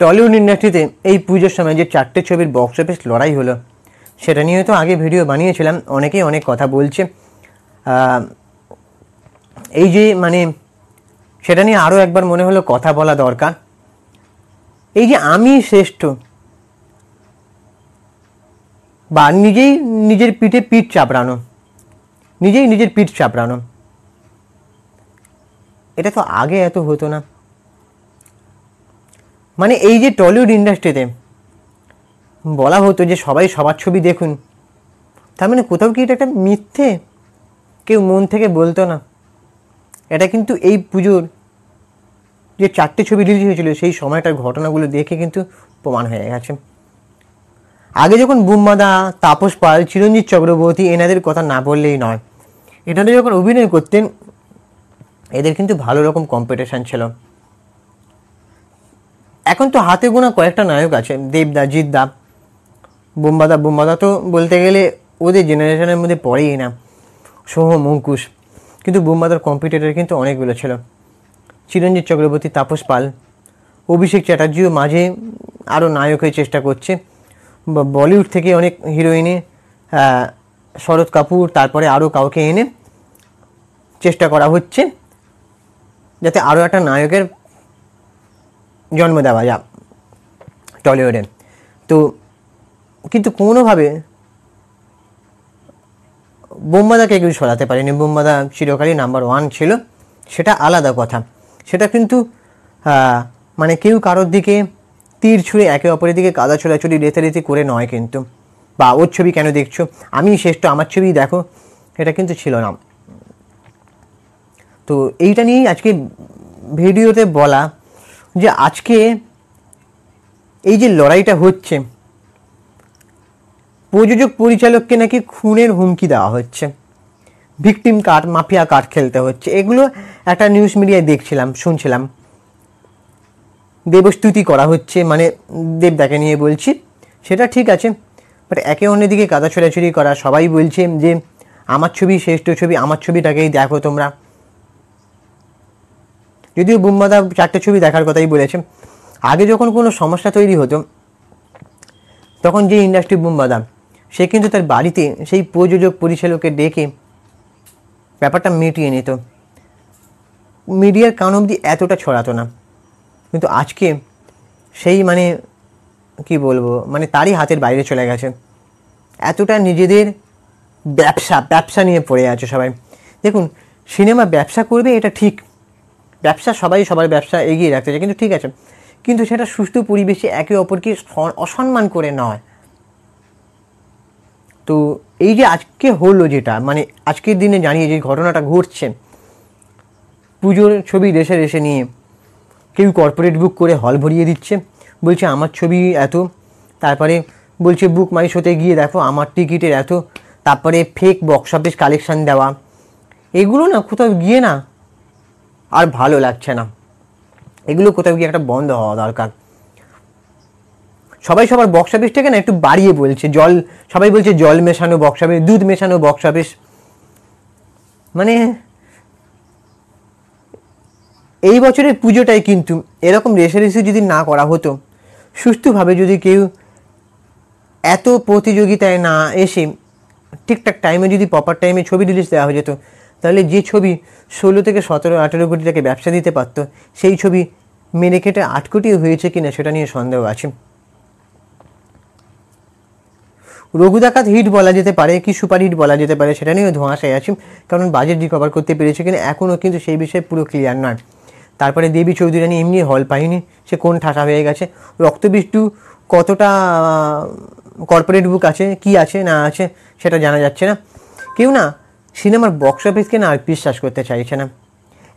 Tollywood ইন্ডাস্ট্রিতে এই পুজোর সময় যে 4টে ছবির বক্স অফিস লড়াই হলো সেটা নিয়ে তো আগে ভিডিও বানিয়েছিলাম, অনেকেই অনেক কথা বলছে। এই যে মানে সেটা নিয়ে আরও একবার মনে হলো কথা বলা দরকার। এই যে আমি শ্রেষ্ঠ বা নিজেই নিজের পিঠে পিঠ চাপড়ানো, নিজেই নিজের পিঠ চাপড়ানো, এটা তো আগে এত হতো না। মানে এই যে টলিউড ইন্ডাস্ট্রিতে বলা হতো যে সবাই সবার ছবি দেখুন, তার মানে কোথাও কি এটা একটা মিথ্যে? কেউ মন থেকে বলতো না। এটা কিন্তু এই পুজোর যে 4টে ছবি রিলিজ হয়েছিল সেই সময়টার ঘটনাগুলো দেখে কিন্তু প্রমাণ হয়ে গেছে। আগে যখন বুম্বাদা, তাপস পাল, চিরঞ্জিত চক্রবর্তী এনাদের কথা না বললেই নয়, এনারা যখন অভিনয় করতেন এদের কিন্তু ভালো রকম কম্পিটিশান ছিল। এখন তো হাতে গোনা কয়েকটা নায়ক আছে, দেবদা, জিৎদা, বুম্বাদা তো বলতে গেলে ওদের জেনারেশনের মধ্যে পড়েই না, সোহম, অঙ্কুশ। কিন্তু বুম্বাদার কম্পিটিটর কিন্তু অনেকগুলো ছিল, চিরঞ্জিত চক্রবর্তী, তাপস পাল, অভিষেক চ্যাটার্জিও মাঝে আরও নায়ক হয়ে চেষ্টা করছে। বলিউড থেকে অনেক হিরোইনে, শরৎ কাপুর, তারপরে আরও কাউকে এনে চেষ্টা করা হচ্ছে যাতে আরও একটা নায়কের জন্ম দেওয়া যায় টলিউডে। তো কিন্তু কোনোভাবে বুম্বাদাকে কেউ সরাতে পারেনি। বুম্বাদা চিরকালই নাম্বার 1 ছিল, সেটা আলাদা কথা। সেটা কিন্তু মানে কেউ কারোর দিকে তীর ছুঁড়ে একে অপরের দিকে কাদা ছোড়াছুড়ি রেতারেতি করে নয় কিন্তু, বা ওর ছবি কেন দেখছো, আমি শ্রেষ্ঠ, আমার ছবি দেখো, এটা কিন্তু ছিল না। তো এইটা নিয়েই আজকে ভিডিওতে বলা যে আজকে এই যে লড়াইটা হচ্ছে, প্রযোজক পরিচালককে নাকি খুনের হুমকি দেওয়া হচ্ছে, ভিকটিম কার্ড, মাফিয়া কার্ড খেলতে হচ্ছে। এগুলো একটা নিউজ মিডিয়ায় দেখছিলাম, শুনছিলাম। দেবস্তুতি করা হচ্ছে, মানে দেবদাকে নিয়ে বলছি, সেটা ঠিক আছে, বাট একে অন্যের দিকে কাদা ছোড়াছুড়ি করা। সবাই বলছে যে আমার ছবি শ্রেষ্ঠ ছবি, আমার ছবিটাকেই দেখো তোমরা। যদিও বুম্বাদা 4টে ছবি দেখার কথাই বলেছে। আগে যখন কোনো সমস্যা তৈরি হতো তখন যে ইন্ডাস্ট্রি বুম্বাদা, সে কিন্তু তার বাড়িতে সেই প্রযোজক পরিচালককে ডেকে ব্যাপারটা মিটিয়ে নিত, মিডিয়ার কান অবধি এতটা ছড়াতো না। কিন্তু আজকে সেই মানে কি বলবো, মানে তারই হাতের বাইরে চলে গেছে। এতটা নিজেদের ব্যবসা নিয়ে পড়ে আছে সবাই। দেখুন, সিনেমা ব্যবসা করবে এটা ঠিক, ব্যবসা সবাই সবার ব্যবসা এগিয়ে রাখতে চায়, কিন্তু ঠিক আছে, কিন্তু সেটা সুষ্ঠু পরিবেশে একে অপরকে অসম্মান করে নয়। তো এই যে আজকে হলো যেটা, মানে আজকের দিনে জানিয়ে যে ঘটনাটা ঘটছে, পুজোর ছবি রেসে নিয়ে কেউ কর্পোরেট বুক করে হল ভরিয়ে দিচ্ছে, বলছে আমার ছবি এত, তারপরে বলছে বুক মাই শোতে গিয়ে দেখো আমার টিকিটের এত, তারপরে ফেক বক্স অফিস কালেকশান দেওয়া, এগুলো না কোথাও গিয়ে না আর ভালো লাগছে না। এগুলো কোথাও গিয়ে একটা বন্ধ হওয়া দরকার। সবাই সবার বক্স অফিসটাকে না একটু বাড়িয়ে বলছে, সবাই বলছে জল মেশানো বক্স অফিস, দুধ মেশানো বক্স অফিস। মানে এই বছরের পুজোটাই কিন্তু এরকম রেষারেষি যদি না করা হতো, সুষ্ঠুভাবে যদি কেউ এত প্রতিযোগিতায় না এসে ঠিকঠাক টাইমে যদি প্রপার টাইমে ছবি রিলিজ দেওয়া হয়ে যেত, তাহলে যে ছবি 16 থেকে 17-18 কোটি টাকা ব্যবসা দিতে পারতো, সেই ছবি মেরে কেটে 8 কোটিও হয়েছে কিনা সেটা নিয়ে সন্দেহ আছে। রঘু ডাকাত হিট বলা যেতে পারে কি সুপার হিট বলা যেতে পারে সেটা নিয়েও ধোঁয়াশায় আছি, কারণ বাজেট রিকভার করতে পেরেছে কিনা এখনও কিন্তু সেই বিষয়ে পুরো ক্লিয়ার নয়। তারপরে দেবী চৌধুরানী এমনি হল পায়নি, সে কোন ঠাসা হয়ে গেছে। রক্তবৃষ্টি কতটা কর্পোরেট বুক আছে, কি আছে না আছে সেটা জানা যাচ্ছে না। কেউ না সিনেমার বক্স অফিসকে না আর বিশ্বাস করতে চাইছে না,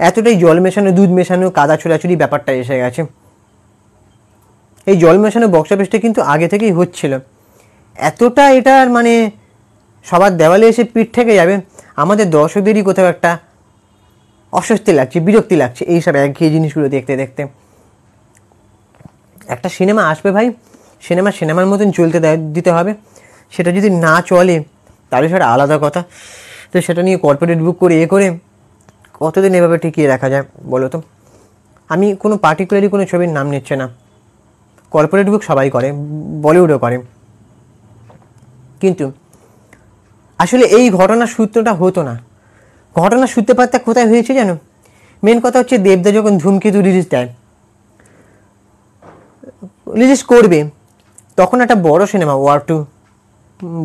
এতটাই জল মেশানো দুধ মেশানো কাদা ছোড়াছুড়ি ব্যাপারটা এসে গেছে। এই জল মেশানো বক্স অফিসটা কিন্তু আগে থেকেই হচ্ছিল, এতটা এটার মানে সবার দেওয়ালে এসে পিঠ থেকে যাবে, আমাদের দর্শকদেরই কোথাও একটা অস্বস্তি লাগছে, বিরক্তি লাগছে এইসব একঘেয়ে জিনিসগুলো দেখতে দেখতে। একটা সিনেমা আসবে ভাই, সিনেমার মতন চলতে দিতে হবে। সেটা যদি না চলে তাহলে সেটা আলাদা কথা। তো সেটা নিয়ে কর্পোরেট বুক করে করে কতদিন এভাবে টিকিয়ে রাখা যায় বলো তো। আমি কোনো পার্টিকুলারলি কোনো ছবির নাম নিচ্ছে না, কর্পোরেট বুক সবাই করে, বলিউডও করে, কিন্তু আসলে এই ঘটনার সূত্রটা হতো না। ঘটনার সূত্রপাতটা কোথায় হয়েছে জানো? মেন কথা হচ্ছে দেবদা যখন ধূমকেতু রিলিজ করবে, তখন একটা বড় সিনেমা ওয়ার 2,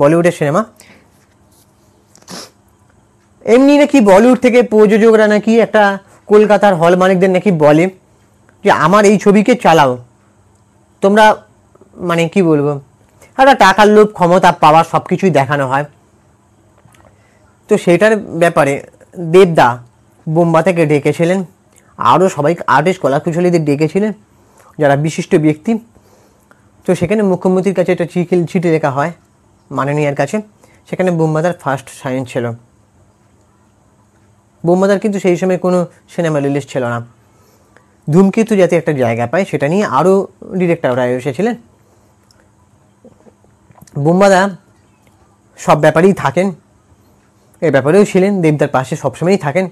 বলিউডের সিনেমা, এমনি নাকি বলিউড থেকে প্রযোজকরা নাকি একটা কলকাতার হল মালিকদের নাকি বলে যে আমার এই ছবিকে চালাও তোমরা, মানে কি বলবো, একটা টাকার লোভ, ক্ষমতা পাওয়া সব কিছুই দেখানো হয়। তো সেটার ব্যাপারে দেবদা বোম্বা থেকে ডেকেছিলেন, আরও সবাই আর্টিস্ট কলাকুশলীদের ডেকেছিলেন যারা বিশিষ্ট ব্যক্তি। তো সেখানে মুখ্যমন্ত্রীর কাছে একটা চিঠি লেখা হয় মাননীয়ার কাছে, সেখানে বোম্বাদার ফার্স্ট সাইন ছিল। বোম্বাদার কিন্তু সেই সময় কোনো সিনেমা রিলিজ ছিল না। ধূমকেতু যাতে একটা জায়গা পায় সেটা নিয়ে আরও ডিরেক্টররা এসেছিলেন। বোম্বাদা সব ব্যাপারেই থাকেন, এ ব্যাপারেও ছিলেন, দেবদার পাশে সবসময়ই থাকেন।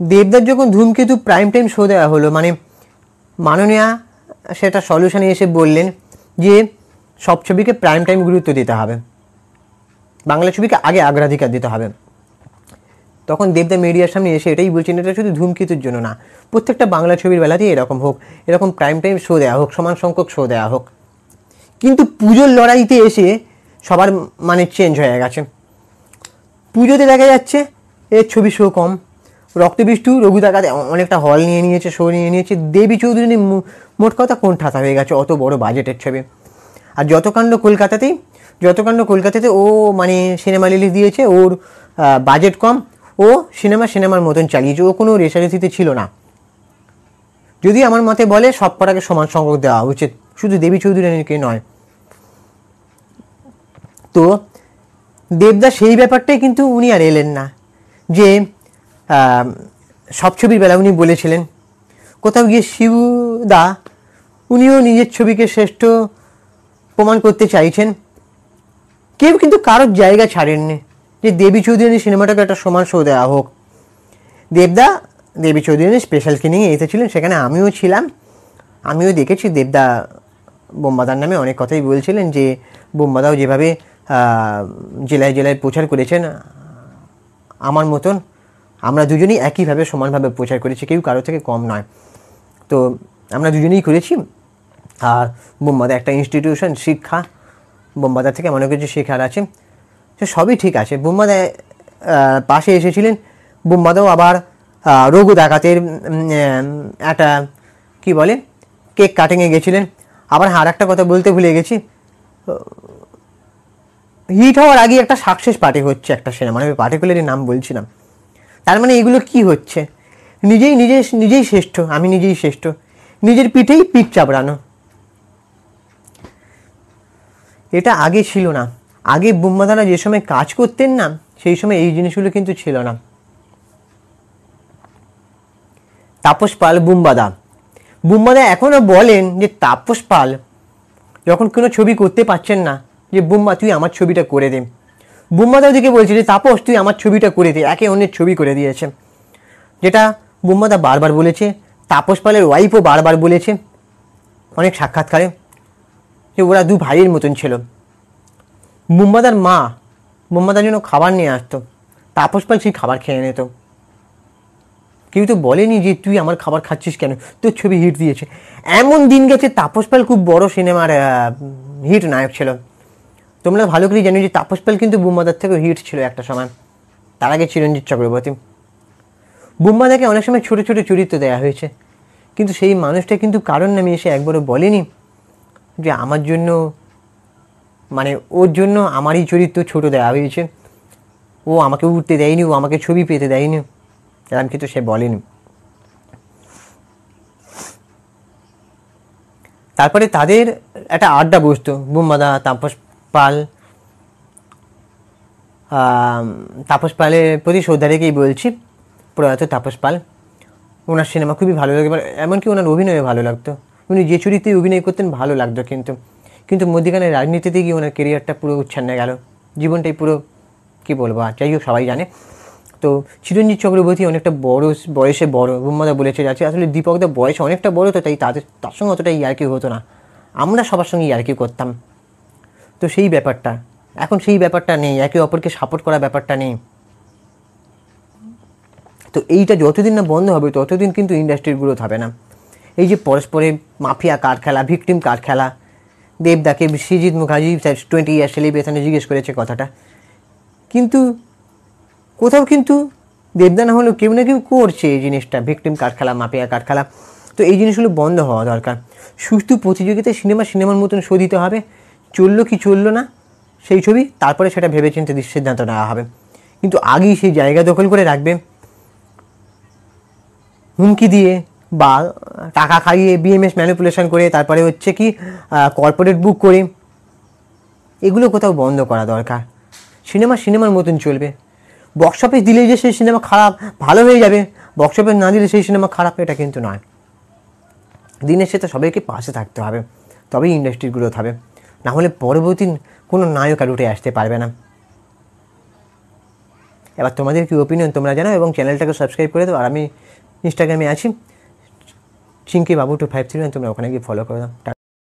দেবদার যখন ধূমকেতু প্রাইম টাইম শো দেওয়া হলো, মানে মাননীয়া সেটা সলিউশনে এসে বললেন যে সব ছবিকে প্রাইম টাইম গুরুত্ব দিতে হবে, বাংলা ছবিকে আগে অগ্রাধিকার দিতে হবে। তখন দেবদা মিডিয়ার সামনে এসে এটাই বলছেন, এটা শুধু ধূমকেতুর জন্য না, প্রত্যেকটা বাংলা ছবির বেলাতেই এরকম হোক, এরকম প্রাইম টাইম শো দেওয়া হোক, সমান সংখ্যক শো দেওয়া হোক। কিন্তু পুজোর লড়াইতে এসে সবার মানে চেঞ্জ হয়ে গেছে। পুজোতে দেখা যাচ্ছে এর ছবি শো কম, রক্তবৃষ্টি রঘু ডাকাত অনেকটা হল নিয়ে নিয়েছে, শো নিয়ে নিয়েছে, দেবী চৌধুরী মোট কথা কোন ঠাতা হয়ে গেছে, অত বড় বাজেটের ছবি। আর যত কাণ্ড কলকাতাতে ও মানে সিনেমা রিলিজ দিয়েছে, ওর বাজেট কম, ও সিনেমার মতন চালিয়েছে, ও কোনো রেশারেশিতে ছিল না। যদি আমার মতে বলে সব কটাকে সমান সংখ্যক দেওয়া উচিত, শুধু দেবী চৌধুরীকে নয়। তো দেবদা সেই ব্যাপারটাই কিন্তু উনি আর এলেন না, যে সব ছবির বেলা উনি বলেছিলেন। কোথাও গিয়ে শিবদা উনিও নিজের ছবিকে শ্রেষ্ঠ প্রমাণ করতে চাইছেন। কেউ কিন্তু কারোর জায়গা ছাড়েননি যে দেবী চৌধুরী সিনেমাটাকে একটা সমান শো দেওয়া হোক। দেবদা দেবী চৌধুরী স্পেশাল স্ক্রিনিংয়ে এসেছিলেন, সেখানে আমিও ছিলাম, আমিও দেখেছি। দেবদা বোম্বাদার নামে অনেক কথাই বলছিলেন, যে বোম্বাদাও যেভাবে জেলায় জেলায় প্রচার করেছেন, আমার মতন আমরা দুজনেই একইভাবে সমানভাবে প্রচার করেছি, কেউ কারো থেকে কম নয়। তো আমরা দুজনেই করেছি। আর বোম্বাদা একটা ইনস্টিটিউশন, শিক্ষা, বোম্বাদা থেকে অনেক কিছু শেখার আছে, সে সবই ঠিক আছে। বোম্বাদা পাশে এসেছিলেন। বোম্বাদাও আবার রঘু ডাকাতের একটা কি বলে কেক কাটিংয়ে গেছিলেন। আবার আর একটা কথা বলতে ভুলে গেছি, হিট হওয়ার আগে একটা সাকসেস পার্টি হচ্ছে একটা সিনেমা, আমি পার্টিকুলারই নাম বলছিলাম। তার মানে এগুলো কি হচ্ছে, নিজেই শ্রেষ্ঠ, আমি নিজেই শ্রেষ্ঠ, নিজের পিঠেই পিঠ চাপড়ানো। এটা আগে ছিল না। আগে বোম্বাদারা যে সময় কাজ করতেন না, সেই সময় এই জিনিসগুলো কিন্তু ছিল না। তাপস পাল বোম্বাদা এখনও বলেন যে তাপস পাল যখন কোনো ছবি করতে পারছেন না, যে বোম্বা তুই আমার ছবিটা করে দে। বোম্বাদা ওদিকে বলছে যে তাপস তুই আমার ছবিটা করে দে, একে অন্যের ছবি করে দিয়েছে, যেটা বোম্বাদা বারবার বলেছে। তাপস পালের ওয়াইফও বারবার বলেছে অনেক সাক্ষাৎকারে, যে ওরা দু ভাইয়ের মতন ছিল। বোম্বাদার মা বোম্বাদার জন্য খাবার নিয়ে আসতো, তাপস পাল সেই খাবার খেয়ে নিত। কেউ তো বলেনি যে তুই আমার খাবার খাচ্ছিস কেন, তোর ছবি হিট দিয়েছে। এমন দিন গেছে তাপস পাল খুব বড় সিনেমার হিট নায়ক ছিল। তোমরা ভালো করেই জানো যে তাপস পাল কিন্তু বোম্বাদার থেকেও হিট ছিল একটা সময়, তার আগে চিরঞ্জিত চক্রবর্তী। বোম্বাদাকে অনেক সময় ছোটো ছোটো চরিত্র দেওয়া হয়েছে, কিন্তু সেই মানুষটা কিন্তু কারোর নামে এসে একবারও বলেনি যে আমার জন্য, মানে ওর জন্য আমারই চরিত্র ছোট দেওয়া হয়েছে, ও আমাকে উঠতে দেয়নি, ও আমাকে ছবি পেতে দেয়নি, এরকম কিন্তু সে বলেনি। তারপরে তাদের একটা আড্ডা বসতো, বোম্বাদা, তাপস পালের প্রতি শ্রদ্ধা রেখেই বলছি, প্রয়াত তাপস পাল। ওনার সিনেমা খুবই ভালো লাগে, এমনকি ওনার অভিনয়ে ভালো লাগতো, উনি যে চরিত্রে অভিনয় করতেন ভালো লাগতো। কিন্তু মধ্যিখানে রাজনীতিতে গিয়ে ওনার কেরিয়ারটা পুরো উচ্ছন্নে গেল, জীবনটাই পুরো কী বলবো, আর যাই হোক সবাই জানে। তো চিরঞ্জিত চক্রবর্তী অনেকটা বয়সে বড়, রুম্মাদা বলেছে যাচ্ছে আসলে দীপকদা বয়সে অনেকটা বড়, তো তাই তার সঙ্গে অতটা ইয়ার্কি হতো না, আমরা সবার সঙ্গে ইয়ার্কি করতাম। তো সেই ব্যাপারটা এখন সেই ব্যাপারটা নেই, একে অপরকে সাপোর্ট করা ব্যাপারটা নেই। তো এইটা যতদিন না বন্ধ হবে ততদিন কিন্তু ইন্ডাস্ট্রির গ্রোথ হবে না। এই যে পরস্পরে মাফিয়া কার্ড খেলা, ভিকটিম কার্ড খেলা, দেবদাকে সৃজিত মুখার্জি 20 ইয়ার সেলিব্রেশনে জিজ্ঞেস করেছে কথাটা, কিন্তু কোথাও কিন্তু দেবদা না হলেও কেউ না কেউ করছে এই জিনিসটা, ভিকটিম কার্ড খেলা, মাফিয়া কার্ড খেলা। তো এই জিনিসগুলো বন্ধ হওয়া দরকার। সুস্থ প্রতিযোগিতায় সিনেমার মতন শো দিতে হবে, চললো কি চললো না সেই ছবি, তারপরে সেটা ভেবেচিন্তে সিদ্ধান্ত নেওয়া হবে। কিন্তু আগেই সেই জায়গা দখল করে রাখবে, হুমকি দিয়ে বা টাকা খাইয়ে বিএমএস ম্যানিপুলেশন করে, তারপরে হচ্ছে কি কর্পোরেট বুক করে, এগুলো কোথাও বন্ধ করা দরকার। সিনেমার মতন চলবে। বক্স অফিস দিলেই যে সেই সিনেমা খারাপ ভালো হয়ে যাবে, বক্স অফিস না দিলে সেই সিনেমা খারাপ, এটা কিন্তু নয়। দিনের সাথে সবাইকে পাশে থাকতে হবে, তবেই ইন্ডাস্ট্রির গ্রোথ হবে, না হলে পরবর্তী কোনো নায়ক আর উঠে আসতে পারবে না। এবার তোমাদের কি ওপিনিয়ন তোমরা জানাও, এবং চ্যানেলটাকে সাবস্ক্রাইব করে দাও। আর আমি ইনস্টাগ্রামে আছি চিঙ্কি বাবু 253, তোমরা ওখানে গিয়ে ফলো করে দাও।